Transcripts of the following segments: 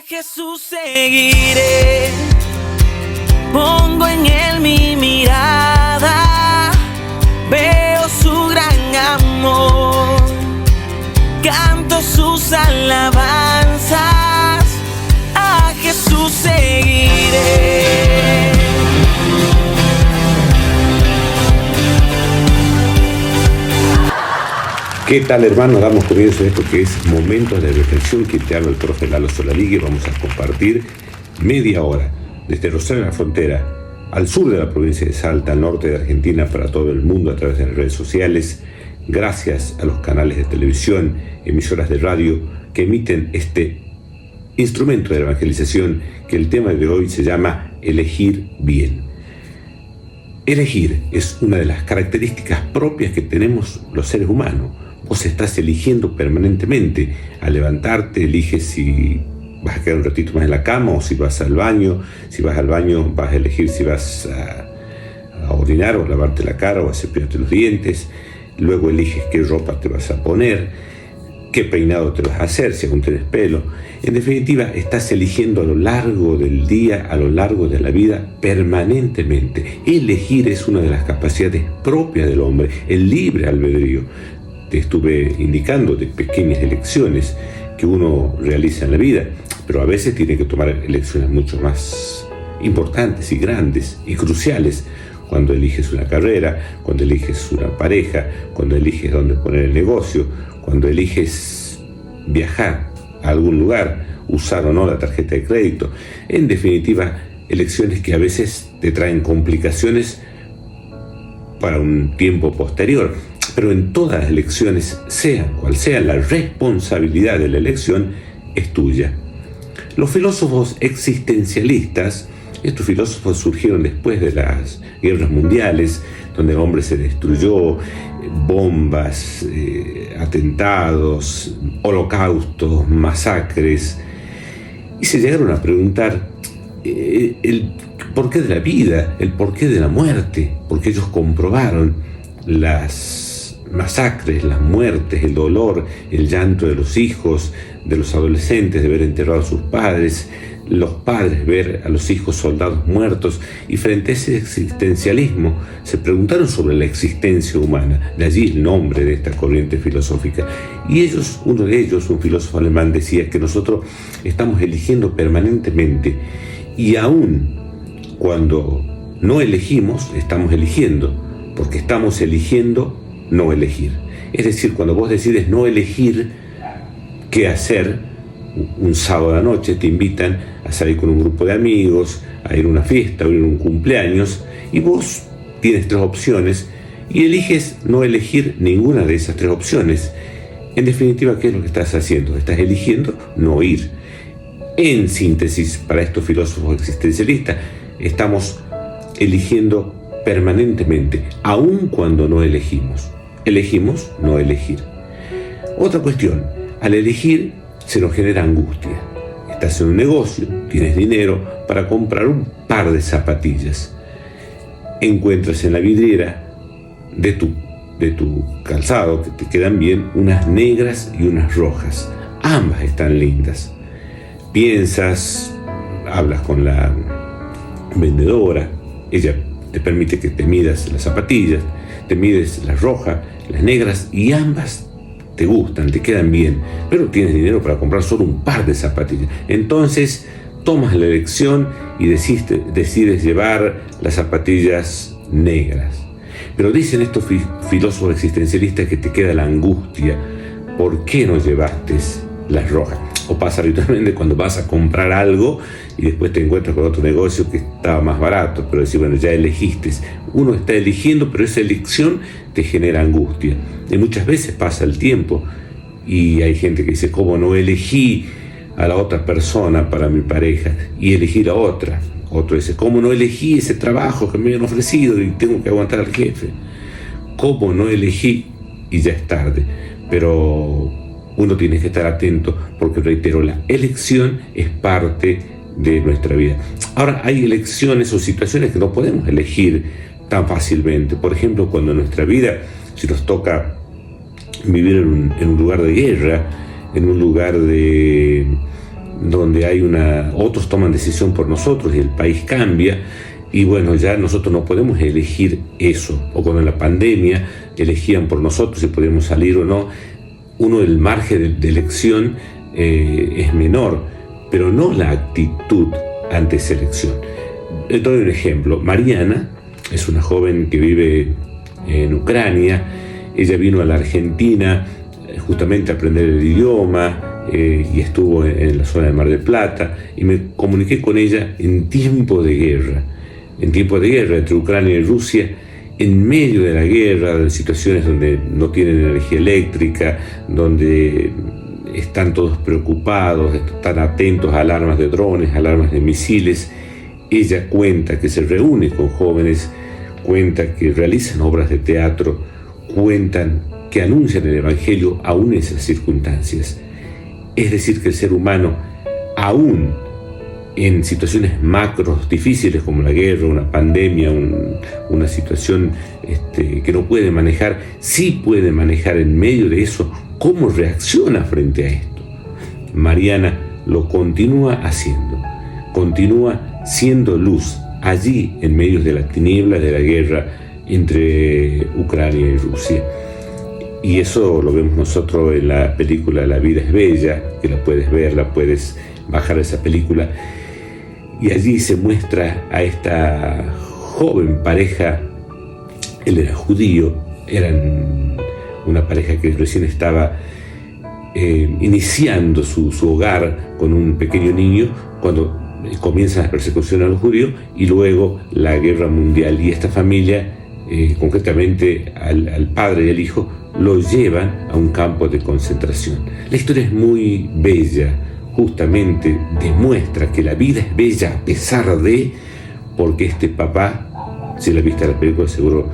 Jesús seguiré, pongo en él mi mirada, veo su gran amor, canto sus alabanzas, a Jesús seguiré. ¿Qué tal, hermano? Damos comienzo a esto que es Momentos de Reflexión, que te habla el profe Lalo Solarigue. Vamos a compartir media hora desde Rosario de la Frontera, al sur de la provincia de Salta, al norte de Argentina, para todo el mundo a través de las redes sociales, gracias a los canales de televisión, emisoras de radio que emiten este instrumento de la evangelización, que el tema de hoy se llama Elegir Bien. Elegir es una de las características propias que tenemos los seres humanos. Vos estás eligiendo permanentemente. Al levantarte eliges si vas a quedar un ratito más en la cama o si vas al baño. Si vas al baño vas a elegir si vas a orinar o a lavarte la cara o a cepillarte los dientes. Luego eliges qué ropa te vas a poner, qué peinado te vas a hacer, si aún tienes pelo. En definitiva, estás eligiendo a lo largo del día, a lo largo de la vida, permanentemente. Elegir es una de las capacidades propias del hombre, el libre albedrío. Te estuve indicando de pequeñas elecciones que uno realiza en la vida, pero a veces tiene que tomar elecciones mucho más importantes y grandes y cruciales. Cuando eliges una carrera, cuando eliges una pareja, cuando eliges dónde poner el negocio, cuando eliges viajar a algún lugar, usar o no la tarjeta de crédito. En definitiva, elecciones que a veces te traen complicaciones para un tiempo posterior. Pero en todas las elecciones, sean cual sea, la responsabilidad de la elección es tuya. Los filósofos existencialistas, estos filósofos surgieron después de las guerras mundiales, donde el hombre se destruyó, bombas, atentados, holocaustos, masacres, y se llegaron a preguntar el porqué de la vida, el porqué de la muerte, porque ellos comprobaron las masacres, las muertes, el dolor, el llanto de los hijos, de los adolescentes de ver enterrado a sus padres, los padres ver a los hijos soldados muertos, y frente a ese existencialismo se preguntaron sobre la existencia humana. De allí el nombre de esta corriente filosófica. Y uno de ellos, un filósofo alemán, decía que nosotros estamos eligiendo permanentemente, y aún cuando no elegimos, estamos eligiendo, porque estamos eligiendo no elegir. Es decir, cuando vos decides no elegir qué hacer, un sábado a la noche te invitan a salir con un grupo de amigos, a ir a una fiesta, a ir a un cumpleaños, y vos tienes tres opciones y eliges no elegir ninguna de esas tres opciones. En definitiva, ¿qué es lo que estás haciendo? Estás eligiendo no ir. En síntesis, para estos filósofos existencialistas, estamos eligiendo permanentemente, aun cuando no elegimos. Elegimos no elegir. Otra cuestión, al elegir se nos genera angustia. Estás en un negocio, tienes dinero para comprar un par de zapatillas. Encuentras en la vidriera de tu calzado, que te quedan bien, unas negras y unas rojas. Ambas están lindas. Piensas, hablas con la vendedora, ella te permite que te midas las zapatillas, te mides las rojas, las negras, y ambas te gustan, te quedan bien, pero tienes dinero para comprar solo un par de zapatillas. Entonces tomas la elección y decides llevar las zapatillas negras. Pero dicen estos filósofos existencialistas que te queda la angustia. ¿Por qué no llevaste las rojas? O pasa habitualmente cuando vas a comprar algo y después te encuentras con otro negocio que estaba más barato, pero decís, bueno, ya elegiste. Uno está eligiendo, pero esa elección te genera angustia. Y muchas veces pasa el tiempo y hay gente que dice, ¿cómo no elegí a la otra persona para mi pareja y elegí la otra? Otro dice, ¿cómo no elegí ese trabajo que me habían ofrecido y tengo que aguantar al jefe? ¿Cómo no elegí? Y ya es tarde. Pero uno tiene que estar atento porque, reitero, la elección es parte de nuestra vida. Ahora, hay elecciones o situaciones que no podemos elegir tan fácilmente. Por ejemplo, cuando en nuestra vida, si nos toca vivir en un lugar de guerra, en un lugar de donde otros toman decisión por nosotros y el país cambia. Y bueno, ya nosotros no podemos elegir eso. O cuando en la pandemia elegían por nosotros si podíamos salir o no, el margen de elección es menor, pero no la actitud ante esa elección. Le doy un ejemplo. Mariana es una joven que vive en Ucrania. Ella vino a la Argentina justamente a aprender el idioma, y estuvo en la zona del Mar del Plata, y me comuniqué con ella en tiempo de guerra entre Ucrania y Rusia, en medio de la guerra, en situaciones donde no tienen energía eléctrica, donde están todos preocupados, están atentos a alarmas de drones, alarmas de misiles. Ella cuenta que se reúne con jóvenes, cuenta que realizan obras de teatro, cuentan que anuncian el Evangelio aún en esas circunstancias. Es decir, que el ser humano, aún en situaciones macros difíciles como la guerra, una pandemia, una situación que no puede manejar, sí puede manejar en medio de eso cómo reacciona frente a esto. Mariana lo continúa haciendo, continúa siendo luz allí en medio de la tiniebla de la guerra entre Ucrania y Rusia. Y eso lo vemos nosotros en la película La vida es bella, que la puedes ver, la puedes bajar esa película. Y allí se muestra a esta joven pareja. Él era judío, eran una pareja que recién estaba iniciando su hogar con un pequeño niño, cuando comienzan las persecuciones a los judíos y luego la guerra mundial. Y esta familia, concretamente al padre y al hijo, lo llevan a un campo de concentración. La historia es muy bella, justamente demuestra que la vida es bella a pesar de, porque este papá, si la viste la película seguro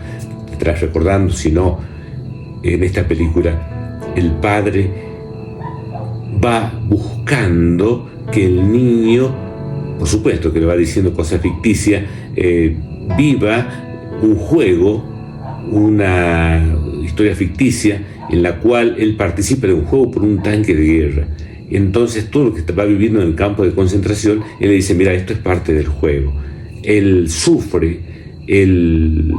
te estarás recordando, si no, en esta película el padre va buscando que el niño, por supuesto que le va diciendo cosas ficticias, viva un juego, una historia ficticia en la cual él participa de un juego por un tanque de guerra. Entonces todo lo que va viviendo en el campo de concentración, él le dice: mira, esto es parte del juego. Él sufre, él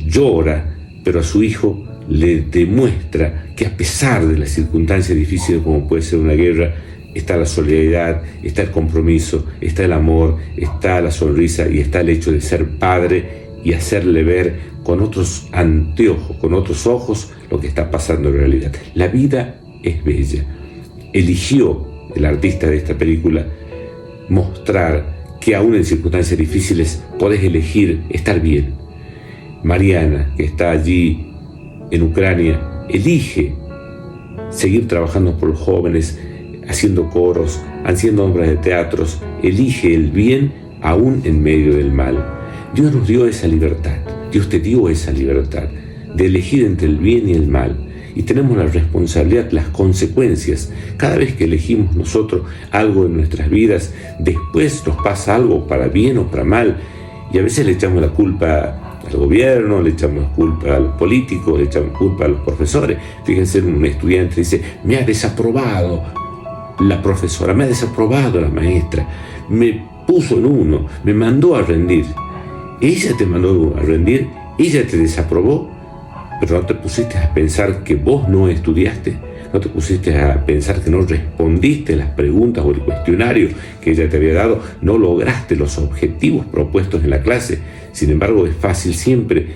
llora, pero a su hijo le demuestra que a pesar de las circunstancias difíciles como puede ser una guerra, está la solidaridad, está el compromiso, está el amor, está la sonrisa y está el hecho de ser padre y hacerle ver con otros anteojos, con otros ojos, lo que está pasando en realidad. La vida es bella. Eligió el artista de esta película mostrar que aún en circunstancias difíciles podés elegir estar bien. Mariana, que está allí en Ucrania, elige seguir trabajando por los jóvenes, haciendo coros, haciendo obras de teatros, elige el bien aún en medio del mal. Dios nos dio esa libertad, Dios te dio esa libertad de elegir entre el bien y el mal. Y tenemos la responsabilidad, las consecuencias. Cada vez que elegimos nosotros algo en nuestras vidas, después nos pasa algo para bien o para mal. Y a veces le echamos la culpa al gobierno, le echamos culpa a los políticos, le echamos culpa a los profesores. Fíjense, un estudiante dice: me ha desaprobado la profesora, me ha desaprobado la maestra, me puso en 1, me mandó a rendir. Ella te mandó a rendir, ella te desaprobó, pero no te pusiste a pensar que vos no estudiaste, no te pusiste a pensar que no respondiste las preguntas o el cuestionario que ella te había dado, no lograste los objetivos propuestos en la clase. Sin embargo, es fácil siempre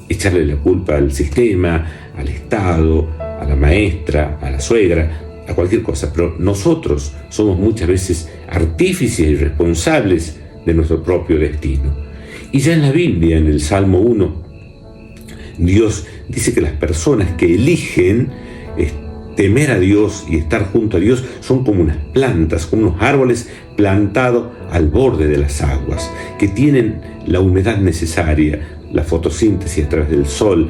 echarle la culpa al sistema, al Estado, a la maestra, a la suegra, a cualquier cosa, pero nosotros somos muchas veces artífices y responsables de nuestro propio destino. Y ya en la Biblia, en el Salmo 1, Dios dice que las personas que eligen temer a Dios y estar junto a Dios son como unas plantas, como unos árboles plantados al borde de las aguas, que tienen la humedad necesaria, la fotosíntesis a través del sol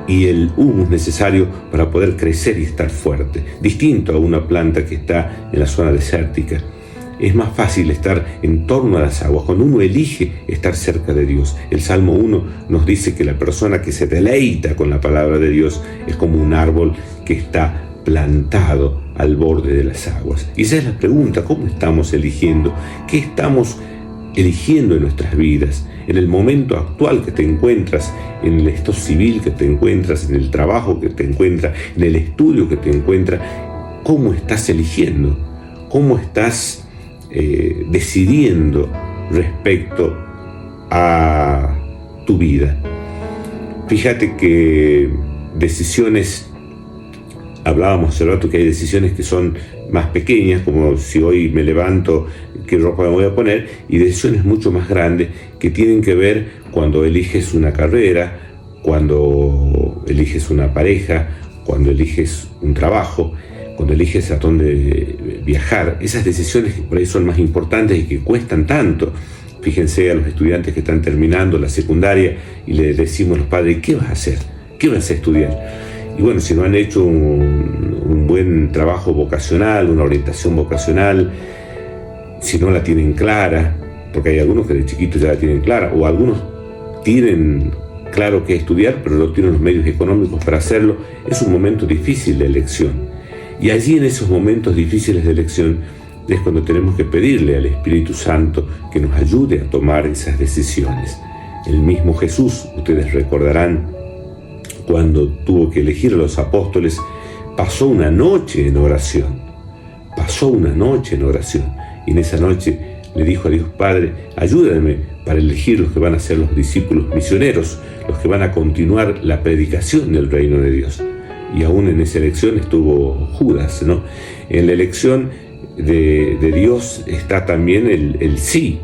y el humus necesario para poder crecer y estar fuerte, distinto a una planta que está en la zona desértica. Es más fácil estar en torno a las aguas cuando uno elige estar cerca de Dios. El Salmo 1 nos dice que la persona que se deleita con la palabra de Dios es como un árbol que está plantado al borde de las aguas. Y esa es la pregunta: ¿cómo estamos eligiendo? ¿Qué estamos eligiendo en nuestras vidas? En el momento actual que te encuentras, en el estado civil que te encuentras, en el trabajo que te encuentras, en el estudio que te encuentras, ¿cómo estás eligiendo? ¿Cómo estás decidiendo respecto a tu vida? Fíjate que decisiones, hablábamos hace rato que hay decisiones que son más pequeñas, como si hoy me levanto, qué ropa me voy a poner, y decisiones mucho más grandes que tienen que ver cuando eliges una carrera, cuando eliges una pareja, cuando eliges un trabajo, cuando eliges a dónde viajar. Esas decisiones que por ahí son más importantes y que cuestan tanto. Fíjense a los estudiantes que están terminando la secundaria y le decimos a los padres: ¿qué vas a hacer? ¿Qué vas a estudiar? Y bueno, si no han hecho un buen trabajo vocacional, una orientación vocacional, si no la tienen clara, porque hay algunos que de chiquitos ya la tienen clara, o algunos tienen claro qué estudiar, pero no tienen los medios económicos para hacerlo, es un momento difícil de elección. Y allí, en esos momentos difíciles de elección, es cuando tenemos que pedirle al Espíritu Santo que nos ayude a tomar esas decisiones. El mismo Jesús, ustedes recordarán, cuando tuvo que elegir a los apóstoles, pasó una noche en oración. Y en esa noche le dijo a Dios Padre: ayúdame para elegir los que van a ser los discípulos misioneros, los que van a continuar la predicación del reino de Dios. Y aún en esa elección estuvo Judas, ¿no? En la elección de Dios está también el sí,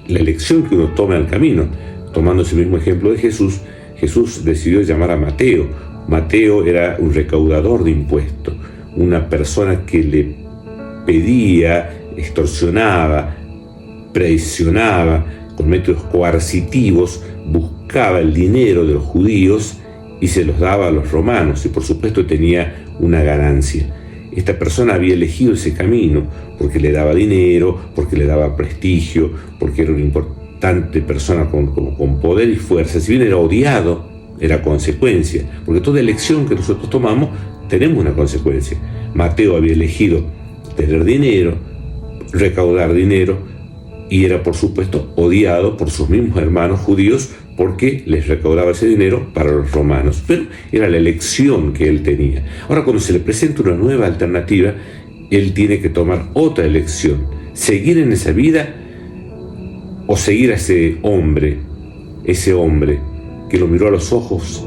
la elección que uno toma al camino. Tomando ese mismo ejemplo de Jesús, Jesús decidió llamar a Mateo. Mateo era un recaudador de impuestos, una persona que le pedía, extorsionaba, presionaba, con métodos coercitivos, buscaba el dinero de los judíos y se los daba a los romanos, y por supuesto tenía una ganancia. Esta persona había elegido ese camino porque le daba dinero, porque le daba prestigio, porque era una importante persona con poder y fuerza. Si bien era odiado, era consecuencia, porque toda elección que nosotros tomamos tenemos una consecuencia. Mateo había elegido tener dinero, recaudar dinero, y era por supuesto odiado por sus mismos hermanos judíos porque les recaudaba ese dinero para los romanos, pero era la elección que él tenía. Ahora, cuando se le presenta una nueva alternativa, él tiene que tomar otra elección: seguir en esa vida o seguir a ese hombre que lo miró a los ojos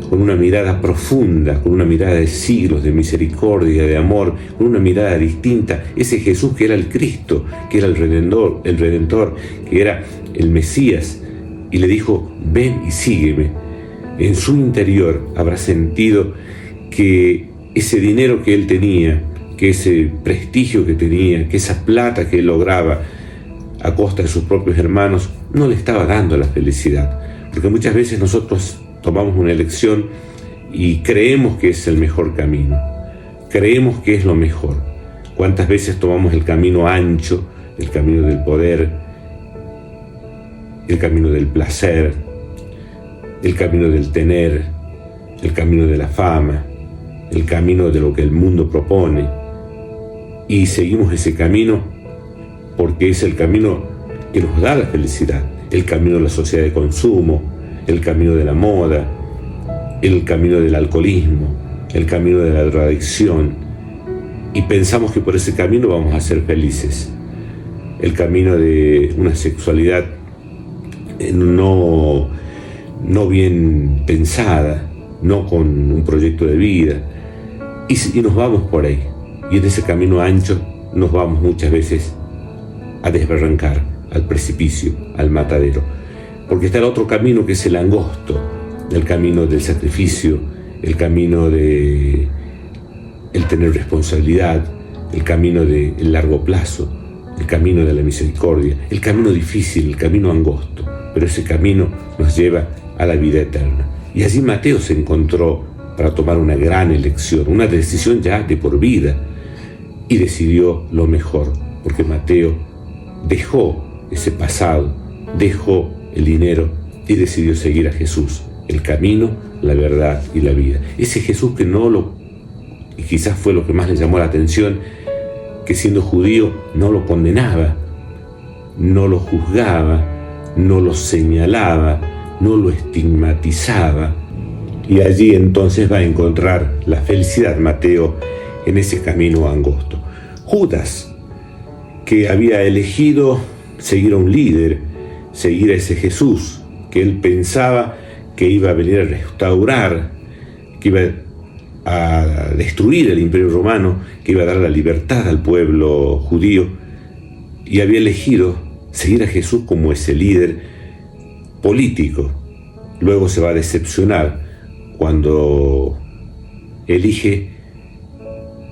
con una mirada profunda, con una mirada de siglos, de misericordia, de amor, con una mirada distinta. Ese Jesús que era el Cristo, que era el Redentor, que era el Mesías, y le dijo: ven y sígueme. En su interior habrá sentido que ese dinero que él tenía, que ese prestigio que tenía, que esa plata que él lograba a costa de sus propios hermanos, no le estaba dando la felicidad. Porque muchas veces nosotros tomamos una elección y creemos que es el mejor camino, creemos que es lo mejor. ¿Cuántas veces tomamos el camino ancho, el camino del poder, el camino del placer, el camino del tener, el camino de la fama, el camino de lo que el mundo propone? Y seguimos ese camino porque es el camino que nos da la felicidad, el camino de la sociedad de consumo, el camino de la moda, el camino del alcoholismo, el camino de la drogadicción, y pensamos que por ese camino vamos a ser felices. El camino de una sexualidad no bien pensada, no con un proyecto de vida, y nos vamos por ahí. Y en ese camino ancho nos vamos muchas veces a desbarrancar, al precipicio, al matadero. Porque está el otro camino, que es el angosto, el camino del sacrificio, el camino de el tener responsabilidad, el camino del largo plazo, el camino de la misericordia, el camino difícil, el camino angosto. Pero ese camino nos lleva a la vida eterna. Y allí Mateo se encontró para tomar una gran elección, una decisión ya de por vida, y decidió lo mejor, porque Mateo dejó ese pasado, dejó el dinero y decidió seguir a Jesús, el camino, la verdad y la vida. Ese Jesús que no lo y quizás fue lo que más le llamó la atención, que siendo judío no lo condenaba, no lo juzgaba, no lo señalaba, no lo estigmatizaba. Y allí entonces va a encontrar la felicidad Mateo en ese camino angosto. Judas, que había elegido seguir a un líder, seguir a ese Jesús, que él pensaba que iba a venir a restaurar, que iba a destruir el Imperio Romano, que iba a dar la libertad al pueblo judío, y había elegido seguir a Jesús como ese líder político. Luego se va a decepcionar cuando elige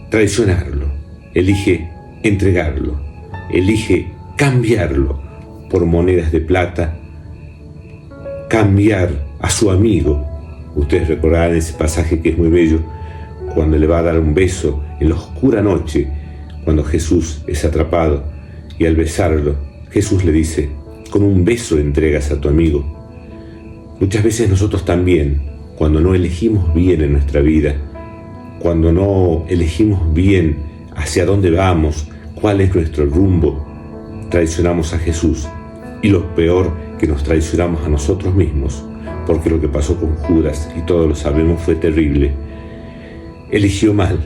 traicionarlo, elige entregarlo, elige cambiarlo por monedas de plata, cambiar a su amigo. Ustedes recordarán ese pasaje que es muy bello, cuando le va a dar un beso en la oscura noche, cuando Jesús es atrapado, y al besarlo, Jesús le dice: con un beso entregas a tu amigo. Muchas veces nosotros también, cuando no elegimos bien en nuestra vida, cuando no elegimos bien hacia dónde vamos, cuál es nuestro rumbo, traicionamos a Jesús, y lo peor, que nos traicionamos a nosotros mismos, porque lo que pasó con Judas, y todos lo sabemos, fue terrible. Eligió mal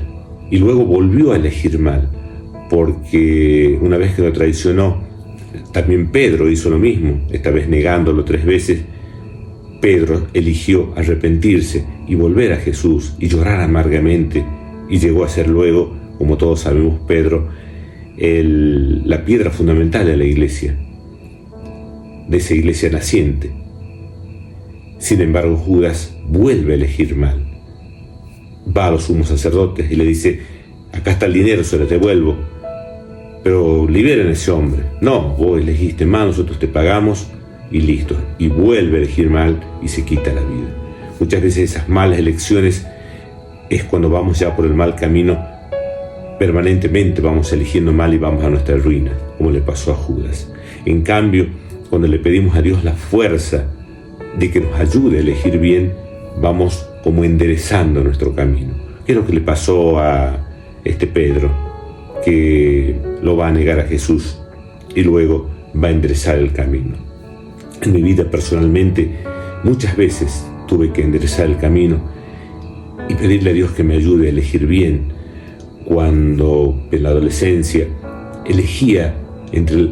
y luego volvió a elegir mal, porque una vez que lo traicionó, también Pedro hizo lo mismo, esta vez negándolo 3 veces. Pedro eligió arrepentirse y volver a Jesús y llorar amargamente, y llegó a ser luego, como todos sabemos, Pedro, la piedra fundamental de la iglesia, de esa iglesia naciente. Sin embargo, Judas vuelve a elegir mal. Va a los sumos sacerdotes y le dice: acá está el dinero, se lo devuelvo, pero liberen a ese hombre. No, vos elegiste mal, nosotros te pagamos y listo. Y vuelve a elegir mal y se quita la vida. Muchas veces esas malas elecciones es cuando vamos ya por el mal camino. Permanentemente vamos eligiendo mal y vamos a nuestra ruina, como le pasó a Judas. En cambio, cuando le pedimos a Dios la fuerza de que nos ayude a elegir bien, vamos como enderezando nuestro camino. ¿Qué es lo que le pasó a este Pedro, que lo va a negar a Jesús y luego va a enderezar el camino? En mi vida personalmente muchas veces tuve que enderezar el camino y pedirle a Dios que me ayude a elegir bien. Cuando en la adolescencia elegía entre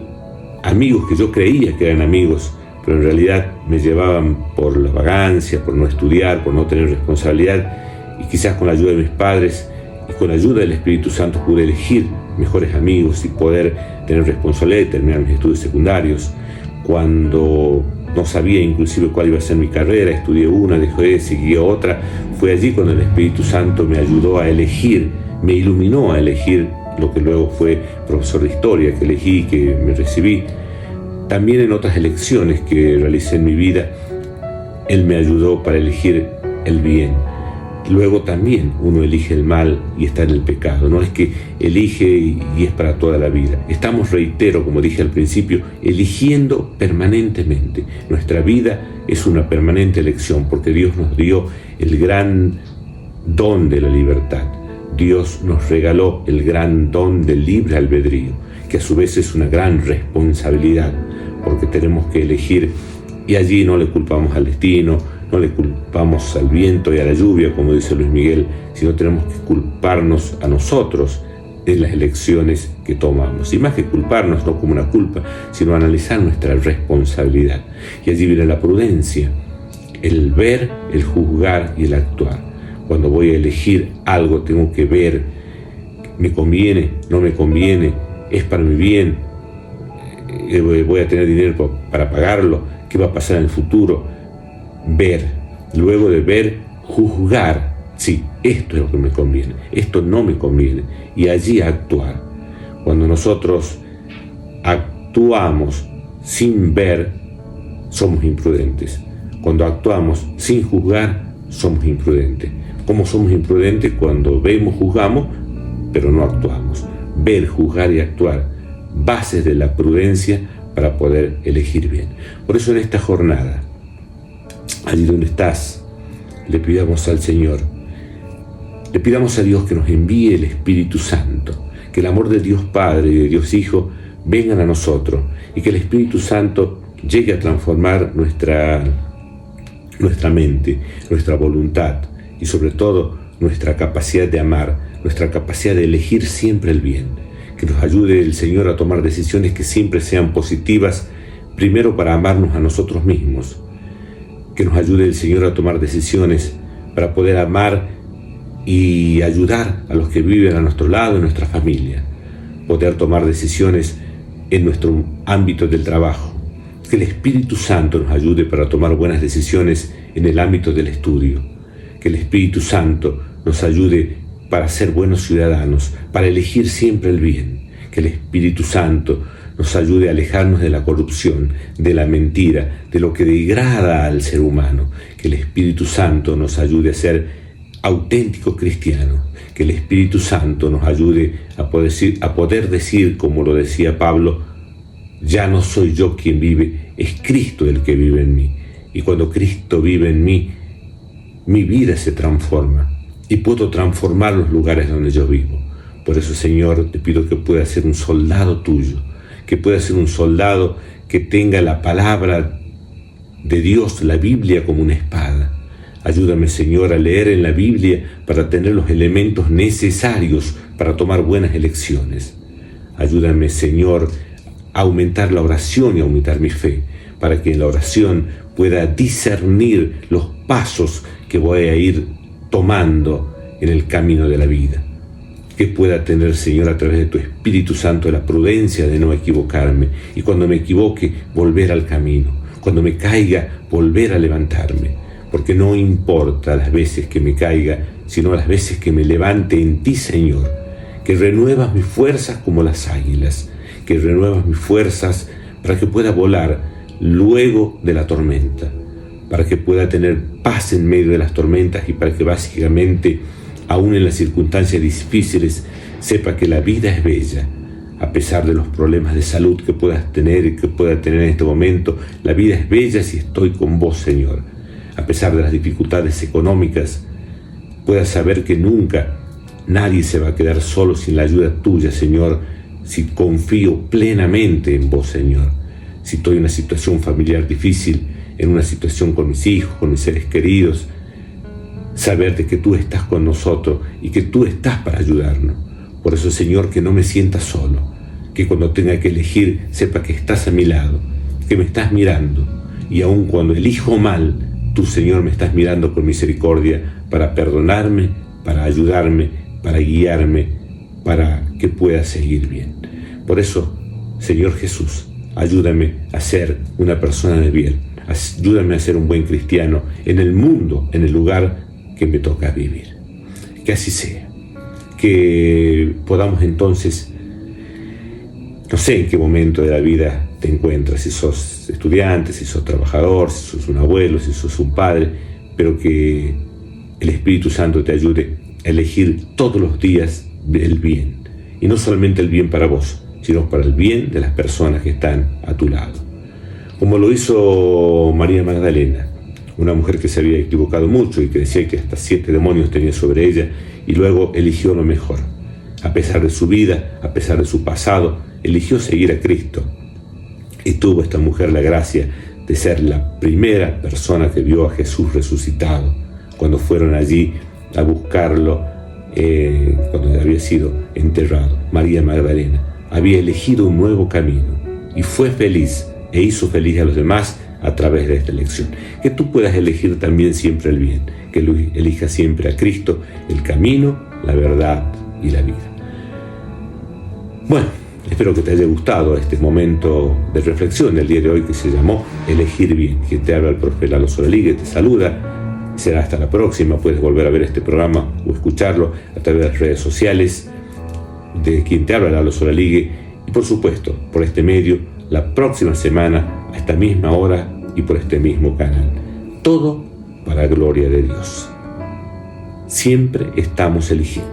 amigos que yo creía que eran amigos, pero en realidad me llevaban por la vagancia, por no estudiar, por no tener responsabilidad, y quizás con la ayuda de mis padres y con la ayuda del Espíritu Santo pude elegir mejores amigos y poder tener responsabilidad y terminar mis estudios secundarios. Cuando no sabía inclusive cuál iba a ser mi carrera, estudié una, dejé, seguí otra, fue allí cuando el Espíritu Santo me ayudó a elegir, me iluminó a elegir lo que luego fue profesor de historia, que elegí, que me recibí. También en otras elecciones que realicé en mi vida, Él me ayudó para elegir el bien. Luego también uno elige el mal y está en el pecado. No es que elige y es para toda la vida. Estamos, reitero, como dije al principio, eligiendo permanentemente. Nuestra vida es una permanente elección, porque Dios nos dio el gran don de la libertad. Dios nos regaló el gran don del libre albedrío, que a su vez es una gran responsabilidad, porque tenemos que elegir, y allí no le culpamos al destino, no le culpamos al viento y a la lluvia, como dice Luis Miguel, sino tenemos que culparnos a nosotros en las elecciones que tomamos. Y más que culparnos, no como una culpa, sino analizar nuestra responsabilidad. Y allí viene la prudencia, el ver, el juzgar y el actuar. Cuando voy a elegir algo, tengo que ver, ¿me conviene? ¿No me conviene? ¿Es para mi bien? ¿Voy a tener dinero para pagarlo? ¿Qué va a pasar en el futuro? Ver, luego de ver, juzgar. Sí, esto es lo que me conviene, esto no me conviene. Y allí actuar. Cuando nosotros actuamos sin ver, somos imprudentes. Cuando actuamos sin juzgar, somos imprudentes. ¿Cómo somos imprudentes? Cuando vemos, juzgamos, pero no actuamos. Ver, juzgar y actuar, bases de la prudencia para poder elegir bien. Por eso en esta jornada, allí donde estás, le pidamos al Señor le pidamos a Dios que nos envíe el Espíritu Santo, que el amor de Dios Padre y de Dios Hijo vengan a nosotros y que el Espíritu Santo llegue a transformar nuestra mente, nuestra voluntad y sobre todo nuestra capacidad de amar, nuestra capacidad de elegir siempre el bien. Que nos ayude el Señor a tomar decisiones que siempre sean positivas, primero para amarnos a nosotros mismos. Que nos ayude el Señor a tomar decisiones para poder amar y ayudar a los que viven a nuestro lado, en nuestra familia. Poder tomar decisiones en nuestro ámbito del trabajo. Que el Espíritu Santo nos ayude para tomar buenas decisiones en el ámbito del estudio. Que el Espíritu Santo nos ayude para ser buenos ciudadanos, para elegir siempre el bien. Que el Espíritu Santo nos ayude a alejarnos de la corrupción, de la mentira, de lo que degrada al ser humano. Que el Espíritu Santo nos ayude a ser auténticos cristianos. Que el Espíritu Santo nos ayude a poder decir, como lo decía Pablo, ya no soy yo quien vive, es Cristo el que vive en mí. Y cuando Cristo vive en mí, mi vida se transforma y puedo transformar los lugares donde yo vivo. Por eso, Señor, te pido que pueda ser un soldado tuyo, que pueda ser un soldado que tenga la palabra de Dios, la Biblia, como una espada. Ayúdame, Señor, a leer en la Biblia para tener los elementos necesarios para tomar buenas elecciones. Ayúdame, Señor, a aumentar la oración y aumentar mi fe, para que en la oración pueda discernir los pasos que voy a ir tomando en el camino de la vida. Que pueda tener, Señor, a través de tu Espíritu Santo la prudencia de no equivocarme y cuando me equivoque volver al camino, cuando me caiga volver a levantarme, porque no importa las veces que me caiga, sino las veces que me levante en ti, Señor, que renuevas mis fuerzas como las águilas, que renuevas mis fuerzas para que pueda volar luego de la tormenta, para que pueda tener paz en medio de las tormentas y para que básicamente, aún en las circunstancias difíciles, sepa que la vida es bella. A pesar de los problemas de salud que puedas tener y que pueda tener en este momento, la vida es bella si estoy con vos, Señor. A pesar de las dificultades económicas, puedas saber que nunca nadie se va a quedar solo sin la ayuda tuya, Señor, si confío plenamente en vos, Señor. Si estoy en una situación familiar difícil, en una situación con mis hijos, con mis seres queridos, saber de que tú estás con nosotros y que tú estás para ayudarnos. Por eso, Señor, que no me sienta solo, que cuando tenga que elegir sepa que estás a mi lado, que me estás mirando y aun cuando elijo mal, tú, Señor, me estás mirando con misericordia para perdonarme, para ayudarme, para guiarme, para que pueda seguir bien. Por eso, Señor Jesús, ayúdame a ser una persona de bien, ayúdame a ser un buen cristiano en el mundo, en el lugar que me toca vivir. Que así sea. Que podamos entonces, no sé en qué momento de la vida te encuentras, si sos estudiante, si sos trabajador, si sos un abuelo, si sos un padre, pero que el Espíritu Santo te ayude a elegir todos los días el bien. Y no solamente el bien para vos, sino para el bien de las personas que están a tu lado. Como lo hizo María Magdalena, una mujer que se había equivocado mucho y que decía que hasta 7 demonios tenía sobre ella, y luego eligió lo mejor. A pesar de su vida, a pesar de su pasado, eligió seguir a Cristo. Y tuvo esta mujer la gracia de ser la primera persona que vio a Jesús resucitado, cuando fueron allí a buscarlo, cuando había sido enterrado. María Magdalena había elegido un nuevo camino y fue feliz e hizo feliz a los demás a través de esta elección. Que tú puedas elegir también siempre el bien, que elijas siempre a Cristo, el camino, la verdad y la vida. Bueno, espero que te haya gustado este momento de reflexión del día de hoy que se llamó Elegir Bien. Quien te habla, el profe Lalo Soraligue, te saluda. Será hasta la próxima. Puedes volver a ver este programa o escucharlo a través de las redes sociales de quien te habla, Lalo Soraligue, y por supuesto por este medio la próxima semana a esta misma hora y por este mismo canal. Todo para gloria de Dios. Siempre estamos eligiendo.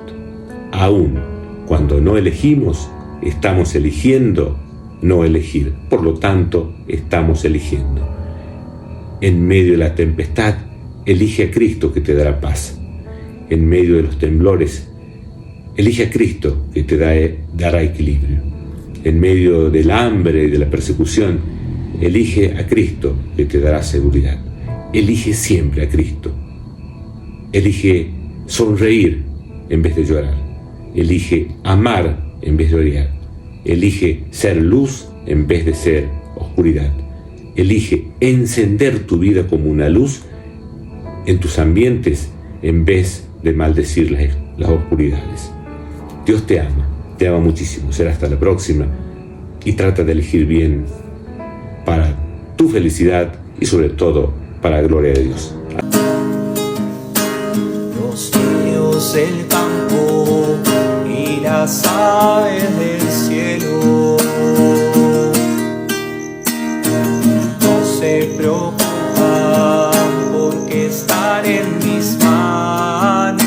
Aún cuando no elegimos, estamos eligiendo no elegir. Por lo tanto, estamos eligiendo. En medio de la tempestad, elige a Cristo que te dará paz. en medio de los temblores, elige a Cristo, que te dará equilibrio. En medio del hambre y de la persecución, elige a Cristo, que te dará seguridad. Elige siempre a Cristo. Elige sonreír en vez de llorar. Elige amar en vez de odiar. Elige ser luz en vez de ser oscuridad. Elige encender tu vida como una luz en tus ambientes en vez de maldecir las oscuridades. Dios te ama muchísimo. Será hasta la próxima y trata de elegir bien para tu felicidad y sobre todo para la gloria de Dios. Los ríos del campo y las aves del cielo no se preocupan porque están en mis manos.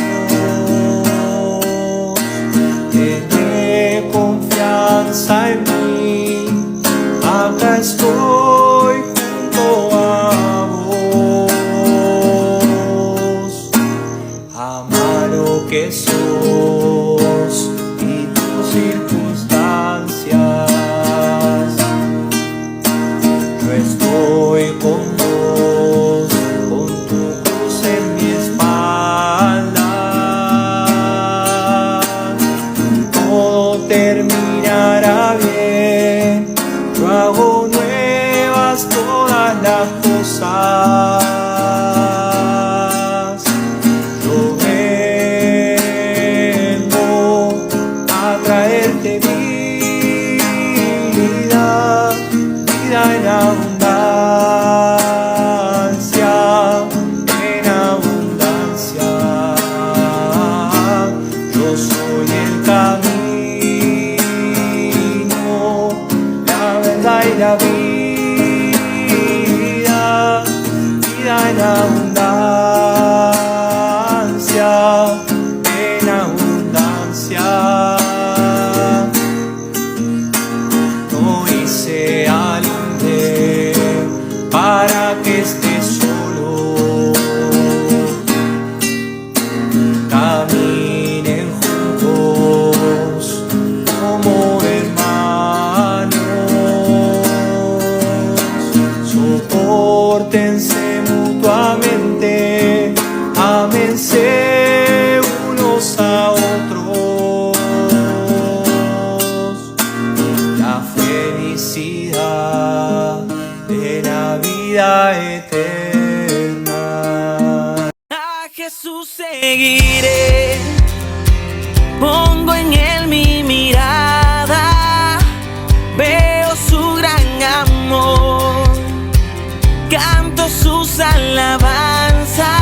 Ten confianza en mí, acá estoy junto a vos. Ama lo que sos y tus circunstancias. Yo estoy con vos, con tu cruz en mi espalda. Todo terminará bien. Yo hago nuevas todas las cosas. Yo vengo a traerte vida, vida en abundancia, en abundancia. Yo soy el camino, la verdad y la vida, vida en abundancia, en abundancia. No hice al hombre para que estés solo. Caminen juntos como hermanos. Sopórtense mutuamente, ámense unos a otros. La felicidad de la vida eterna. A Jesús seguiré, pongo en él mi mirada, veo su gran amor, canto sus alabanzas.